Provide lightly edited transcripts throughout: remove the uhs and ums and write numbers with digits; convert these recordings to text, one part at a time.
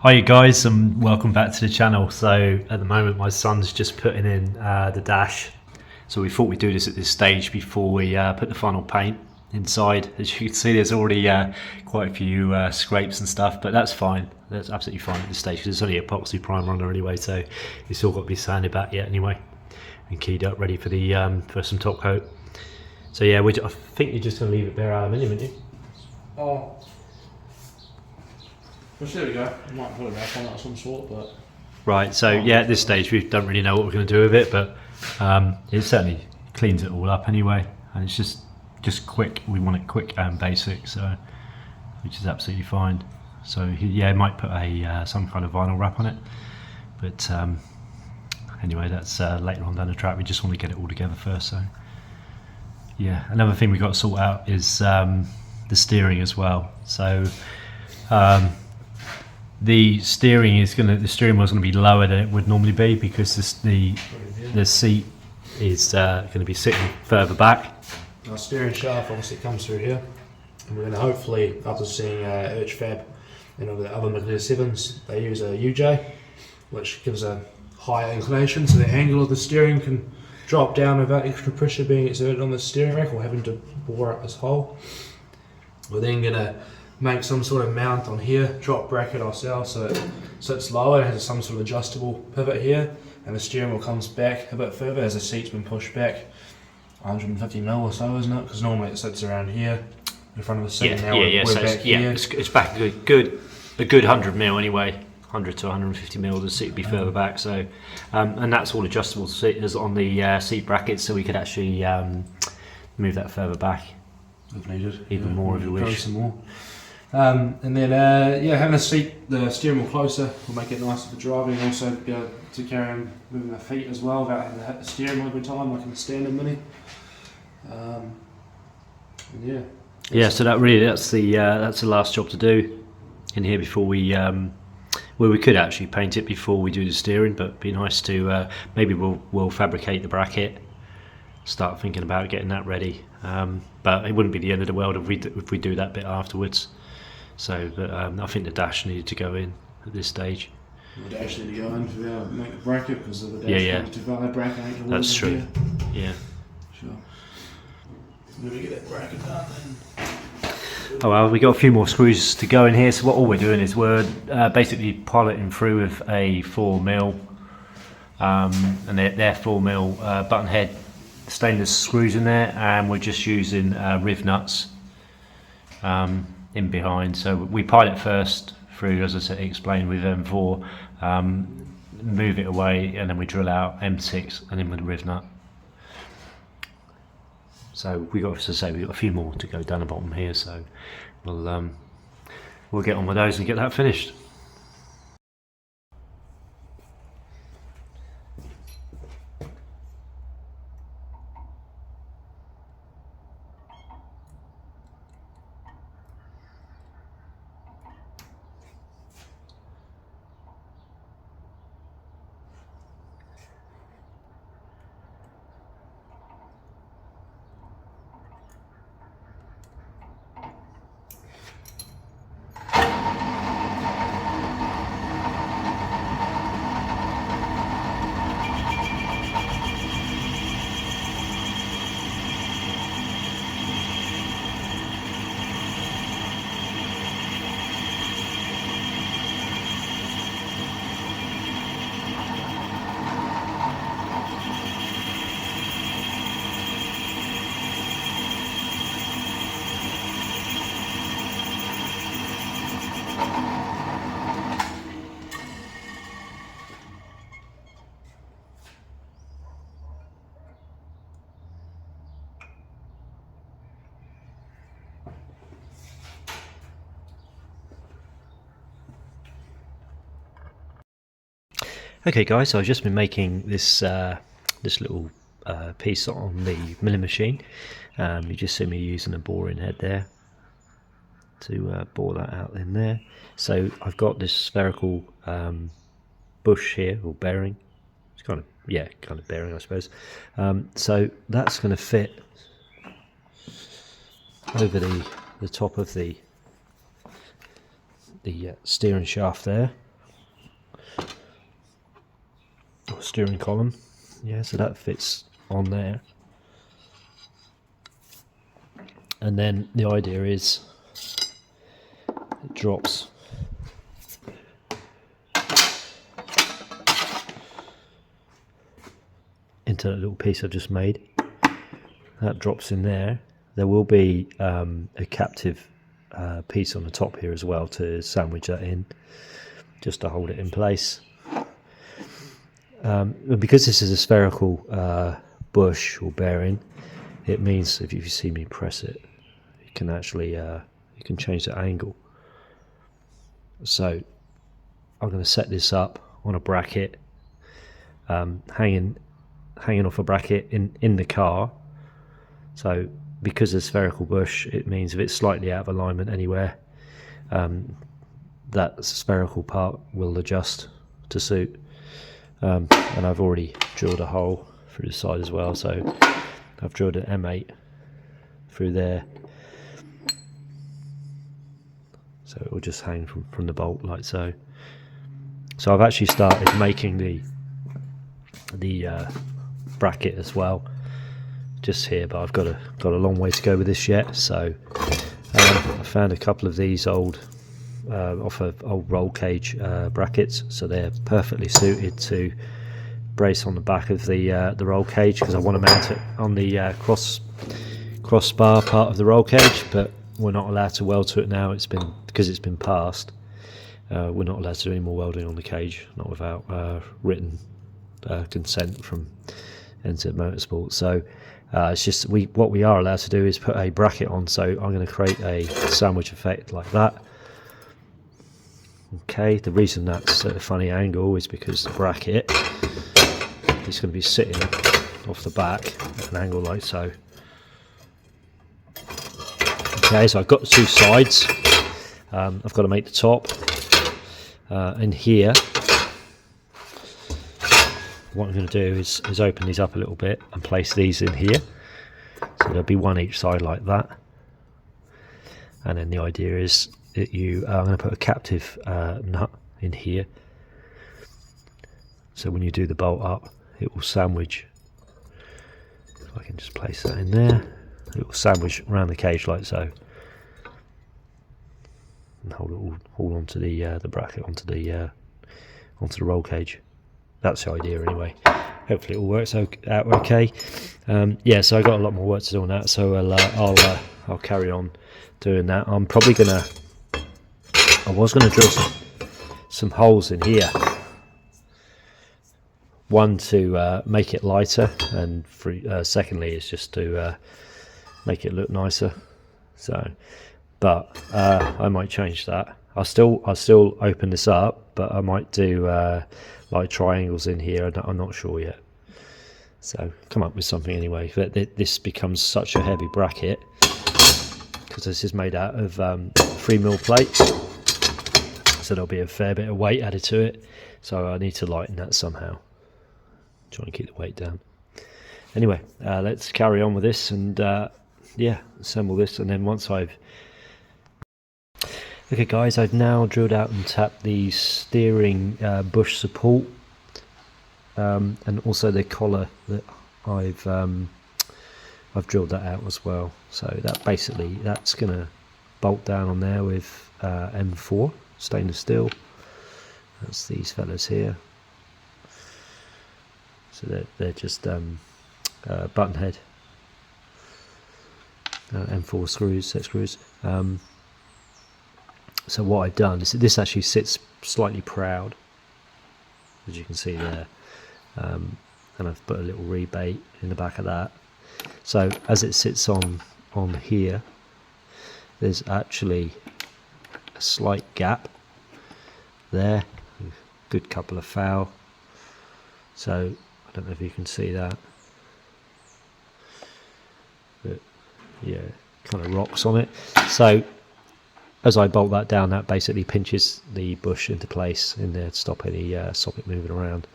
Hi you guys, and welcome back to the channel. So at the moment my son's just putting in the dash, so we thought we'd do this at this stage before we put the final paint inside. As you can see, there's already quite a few scrapes and stuff, but that's fine, that's absolutely fine at this stage because it's only epoxy primer on there anyway, so it's all got to be sanded back yet anyway and keyed up ready for the for some top coat. So yeah, I think you're just going to leave it bare aluminium, aren't you? Oh. Well, there we go. I might put it back on that of some sort, but... Right, so yeah, at this stage we don't really know what we're going to do with it, but it certainly cleans it all up anyway, and it's just quick. We want it quick and basic, so which is absolutely fine. So yeah, might put a some kind of vinyl wrap on it, but anyway, that's later on down the track. We just want to get it all together first. So yeah, another thing we've got to sort out is the steering as well. So the steering wheel's going to be lower than it would normally be because the seat is going to be sitting further back. Our steering shaft obviously comes through here, and we're going to hopefully, after seeing Fab and the other Magnetic 7s, they use a UJ, which gives a higher inclination, so the angle of the steering can drop down without extra pressure being exerted on the steering rack or having to bore up this hole. We're then going to make some sort of mount on here, drop bracket ourselves so it sits lower, it has some sort of adjustable pivot here, and the steering wheel comes back a bit further as the seat's been pushed back 150mm or so, isn't it? Because normally it sits around here in front of the seat. We're so back here. It's back a good 100mm anyway, 100 to 150mm. The seat would be further back, so and that's all adjustable seats on the seat brackets, so we could actually move that further back If needed. even more if you wish. Some more. And then having the steering wheel closer will make it nicer for driving, and also be able to carry on moving the feet as well without having to hit the steering wheel every time like in the standard Mini. So that's the last job to do in here before we we could actually paint it before we do the steering, but it'd be nice to maybe we'll fabricate the bracket, start thinking about getting that ready, but it wouldn't be the end of the world if we do that bit afterwards. So, but I think the dash needed to go in at this stage. The dash needed to go in to be able to make the bracket, because of the dash to valid bracket. That's true. Yeah. Sure. Let me get that bracket done then. Oh well, we got a few more screws to go in here. So all we're doing is we're basically piloting through with a 4mm, and they're 4mm button head stainless screws in there, and we're just using riv nuts in behind. So we pilot first through, as I said, explained with M4, move it away, and then we drill out M6 and then with the riv nut. So we got, as I say, we've got a few more to go down the bottom here, so we'll get on with those and get that finished. Okay guys, so I've just been making this this little piece on the milling machine. You just see me using a boring head there to bore that out in there. So I've got this spherical bush here, or bearing. It's kind of bearing, I suppose. So that's going to fit over the top of the steering shaft there. steering column. Yeah, so that fits on there. And then the idea is it drops into that little piece I've just made. That drops in there. There will be a captive piece on the top here as well to sandwich that in, just to hold it in place. Because this is a spherical bush or bearing, it means if you see me press it, you can actually you can change the angle. So I'm going to set this up on a bracket, hanging off a bracket in the car. So because of spherical bush, it means if it's slightly out of alignment anywhere, that spherical part will adjust to suit. And I've already drilled a hole through the side as well, so I've drilled an M8 through there, so it will just hang from the bolt like so. So I've actually started making the bracket as well, just here, but I've got a long way to go with this yet. So I found a couple of these old off of old roll cage brackets, so they're perfectly suited to brace on the back of the roll cage, because I want to mount it on the crossbar part of the roll cage, but we're not allowed to weld to it now. Because it's been passed, we're not allowed to do any more welding on the cage, not without written consent from NZ Motorsport. So it's just what we are allowed to do is put a bracket on. So I'm going to create a sandwich effect like that. Okay, the reason that's at a funny angle is because the bracket is going to be sitting off the back at an angle like so. Okay, so I've got the two sides. I've got to make the top. And here, what I'm going to do is open these up a little bit and place these in here. So there'll be one each side like that. And then the idea is that I'm going to put a captive nut in here. So when you do the bolt up, it will sandwich. If I can just place that in there, it will sandwich around the cage like so. And hold it all onto the bracket, onto the roll cage. That's the idea anyway. Hopefully it all works out okay. Yeah, so I got a lot more work to do on that, so I'll carry on doing that. I was gonna drill some holes in here. One to make it lighter, and secondly is just to make it look nicer. So, but I might change that. I'll still open this up, but I might do like triangles in here. I'm not sure yet. So come up with something anyway. This becomes such a heavy bracket because this is made out of 3mm plate, so there'll be a fair bit of weight added to it. So I need to lighten that somehow. Try and keep the weight down. Anyway, let's carry on with this and yeah, assemble this. And then once okay guys, I've now drilled out and tapped the steering bush support and also the collar that I've drilled that out as well. So that's going to bolt down on there with M4 stainless steel. That's these fellas here. So they're just button head M4 screws, set screws. So what I've done is this actually sits slightly proud, as you can see there, and I've put a little rebate in the back of that. So as it sits on here, there's actually a slight gap there, a good couple of foul. So I don't know if you can see that, but yeah, kind of rocks on it. So as I bolt that down, that basically pinches the bush into place in there to stop any socket moving around.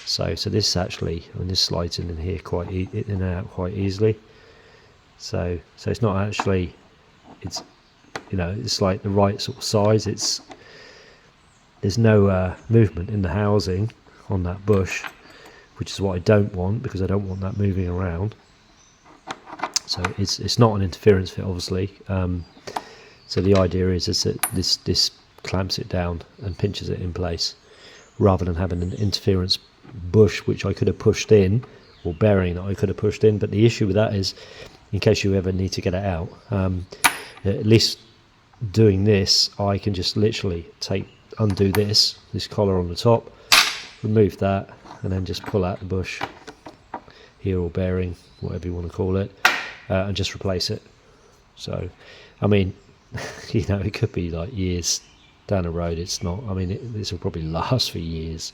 So this actually, this slides in here quite in and out quite easily. So it's not actually, it's it's like the right sort of size. There's no movement in the housing on that bush, which is what I don't want, because I don't want that moving around. So it's not an interference fit, obviously. So the idea is that this clamps it down and pinches it in place, rather than having an interference bush which I could have pushed in, or bearing that I could have pushed in. But the issue with that is, in case you ever need to get it out, at least doing this, I can just literally undo this collar on the top, remove that, and then just pull out the bush here, or bearing, whatever you want to call it, and just replace it. So, I mean, you know, it could be like years down the road. It's not, I mean, this will probably last for years,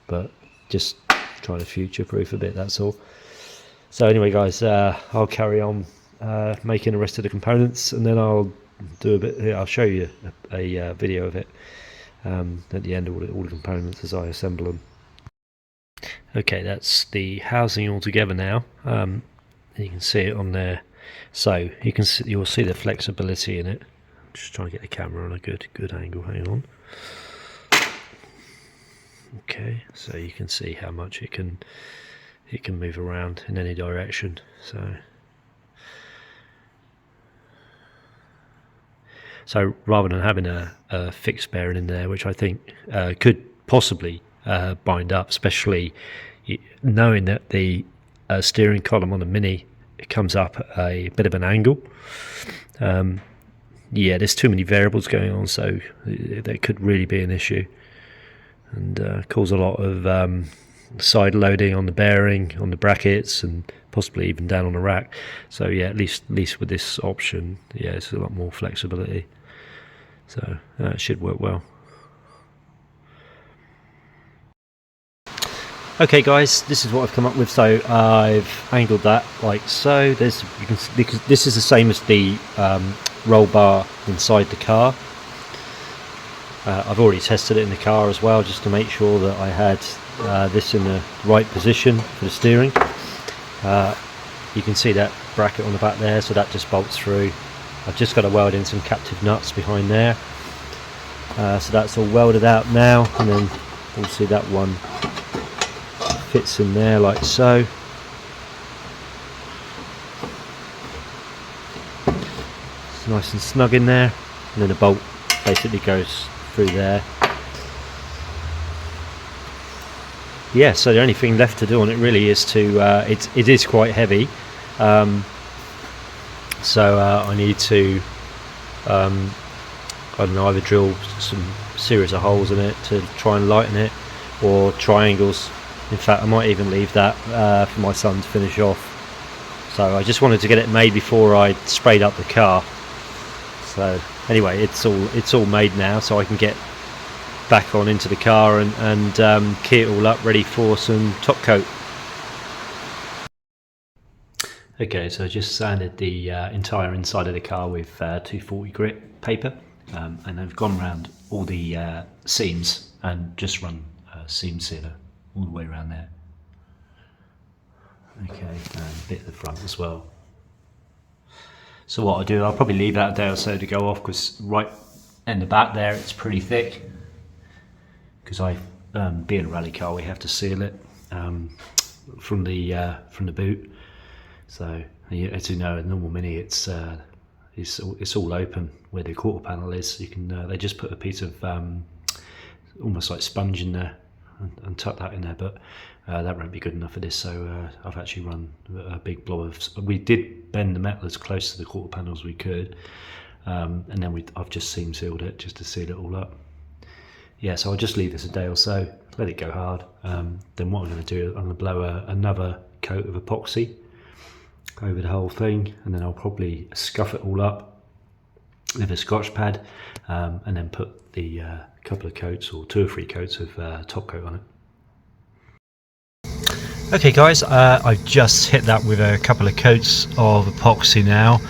but just trying to future proof a bit, that's all. So anyway, guys, I'll carry on making the rest of the components, and then I'll do a bit. I'll show you a video of it at the end, all the components as I assemble them. Okay, that's the housing all together now. You can see it on there, so you'll see the flexibility in it. I'm just trying to get the camera on a good angle. Hang on. Okay, so you can see how much it can move around in any direction. So rather than having a fixed bearing in there, which I think could possibly bind up, especially knowing that the steering column on the Mini, it comes up at a bit of an angle. Yeah, there's too many variables going on, so that could really be an issue, and cause a lot of side loading on the bearing, on the brackets, and possibly even down on the rack. So yeah, at least with this option, yeah, it's a lot more flexibility, so it should work well. Okay guys, this is what I've come up with. So I've angled that like so. You can see, because this is the same as the roll bar inside the car. I've already tested it in the car as well, just to make sure that I had this in the right position for the steering. You can see that bracket on the back there, so that just bolts through. I've just got to weld in some captive nuts behind there, so that's all welded out now, and then obviously that one fits in there like so. It's nice and snug in there, and then the bolt basically goes through there. Yeah, so the only thing left to do on it really is to it is quite heavy, so I need to I don't know, either drill some series of holes in it to try and lighten it, or triangles. In fact, I might even leave that for my son to finish off. So I just wanted to get it made before I sprayed up the car. So anyway, it's all made now, so I can get back on into the car and key it all up, ready for some top coat. Okay, so I just sanded the entire inside of the car with 240 grit paper, and I've gone around all the seams and just run seam sealer all the way around there. Okay, and a bit at the front as well. So what I'll do, I'll probably leave that a day or so to go off, because right in the back there it's pretty thick, because being a rally car, we have to seal it from the boot. So as you know, a normal Mini, it's all open where the quarter panel is. You can they just put a piece of almost like sponge in there and tuck that in there, but that won't be good enough for this. So I've actually run a big blob of. We did bend the metal as close to the quarter panel as we could, and then I've just seam sealed it just to seal it all up. Yeah, so I'll just leave this a day or so, let it go hard. Then what I'm going to do, I'm going to blow another coat of epoxy over the whole thing, and then I'll probably scuff it all up with a Scotch pad, and then put the couple of coats, or 2 or 3 coats of top coat on it. Okay guys, I've just hit that with a couple of coats of epoxy now.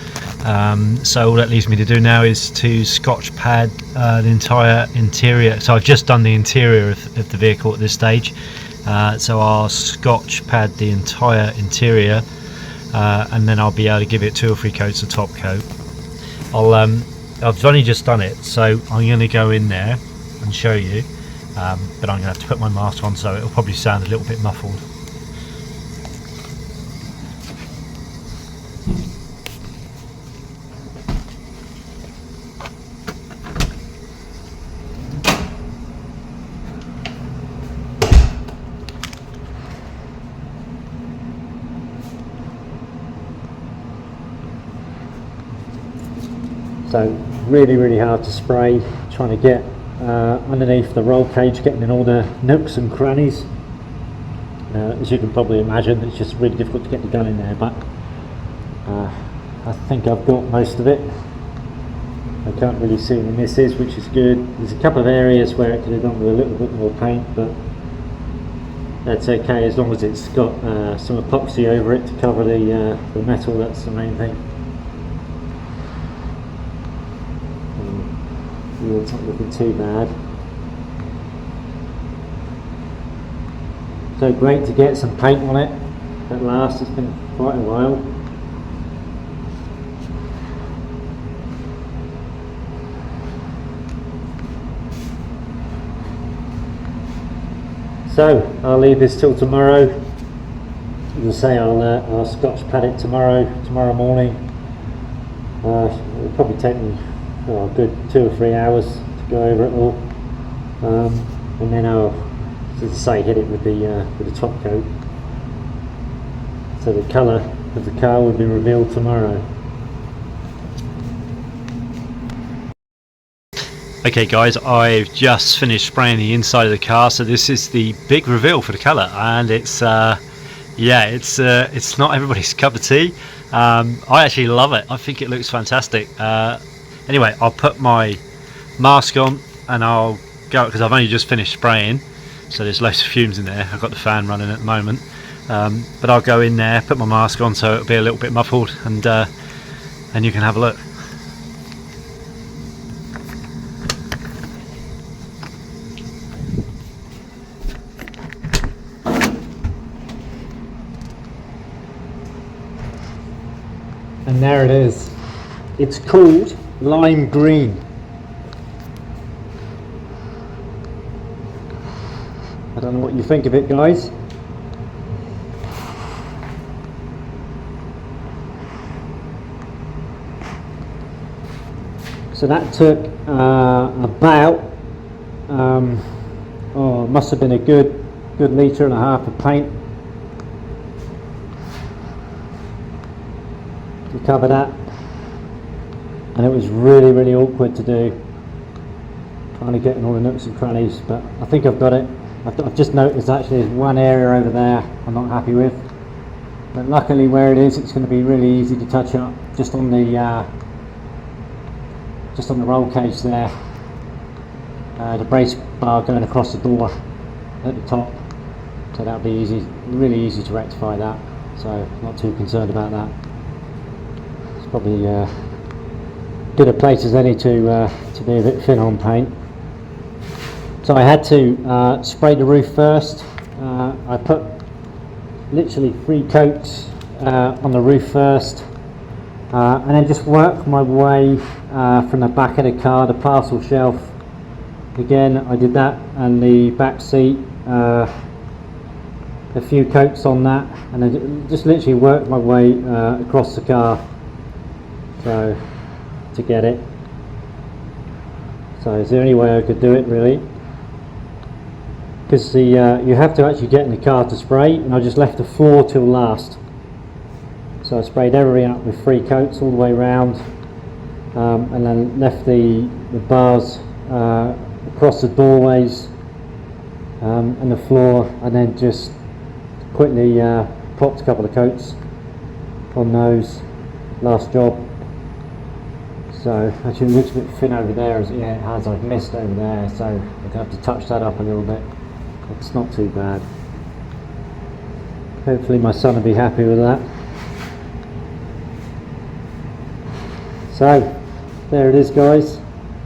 So all that leaves me to do now is to Scotch pad the entire interior. So I've just done the interior of the vehicle at this stage. So I'll Scotch pad the entire interior, and then I'll be able to give it 2 or 3 coats of top coat. I've only just done it, so I'm going to go in there and show you, but I'm going to have to put my mask on, so it'll probably sound a little bit muffled. So really hard to spray, trying to get underneath the roll cage, getting in all the nooks and crannies. As you can probably imagine, it's just really difficult to get the gun in there, but I think I've got most of it. I can't really see any misses, which is good. There's a couple of areas where it could have done with a little bit more paint, but that's okay as long as it's got some epoxy over it to cover the metal. That's the main thing. Yeah, it's not looking too bad. So great to get some paint on it at last. It's been quite a while. So I'll leave this till tomorrow. As I say, I'll scotch pad it tomorrow morning. It'll probably take me a good 2 or 3 hours to go over it all, and then I'll, as I say, hit it with the top coat. So the colour of the car will be revealed tomorrow. Okay guys, I've just finished spraying the inside of the car, so this is the big reveal for the colour, and it's it's not everybody's cup of tea. I actually love it. I think it looks fantastic. Anyway, I'll put my mask on and I'll go, because I've only just finished spraying, so there's loads of fumes in there. I've got the fan running at the moment, but I'll go in there, put my mask on so it'll be a little bit muffled, and you can have a look. And there it is. It's called lime green. I don't know what you think of it, guys. So that took about it must have been a good litre and a half of paint to cover that, and it was really awkward to do, trying to get in all the nooks and crannies, but I think I've got it. I've just noticed actually there's one area over there I'm not happy with, but luckily where it is, it's going to be really easy to touch up, just on the roll cage there, the brace bar going across the door at the top, so that'll be easy, really easy to rectify that, so not too concerned about that. It's probably good a place as any to be a bit thin on paint. So I had to spray the roof first. I put literally 3 coats on the roof first, and then just work my way from the back of the car, the parcel shelf. Again, I did that, and the back seat, a few coats on that, and then just literally work my way across the car, so to get it. So is there any way I could do it, really? Because you have to actually get in the car to spray, and I just left the floor till last. So I sprayed everything up with 3 coats all the way around, and then left the bars across the doorways and the floor, and then just quickly popped a couple of coats on those. Last job. So actually it looks a bit thin over there, as yeah, it has. I've missed over there, so I'm going to have to touch that up a little bit. It's not too bad. Hopefully my son will be happy with that. So there it is, guys.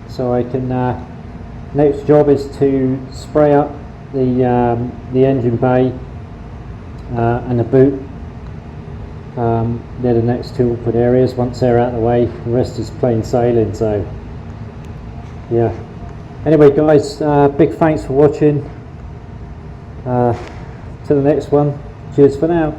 So I can next job is to spray up the engine bay and the boot. They're the next 2 awkward areas. Once they're out of the way, the rest is plain sailing. So yeah, anyway guys, big thanks for watching. To the next one, cheers for now.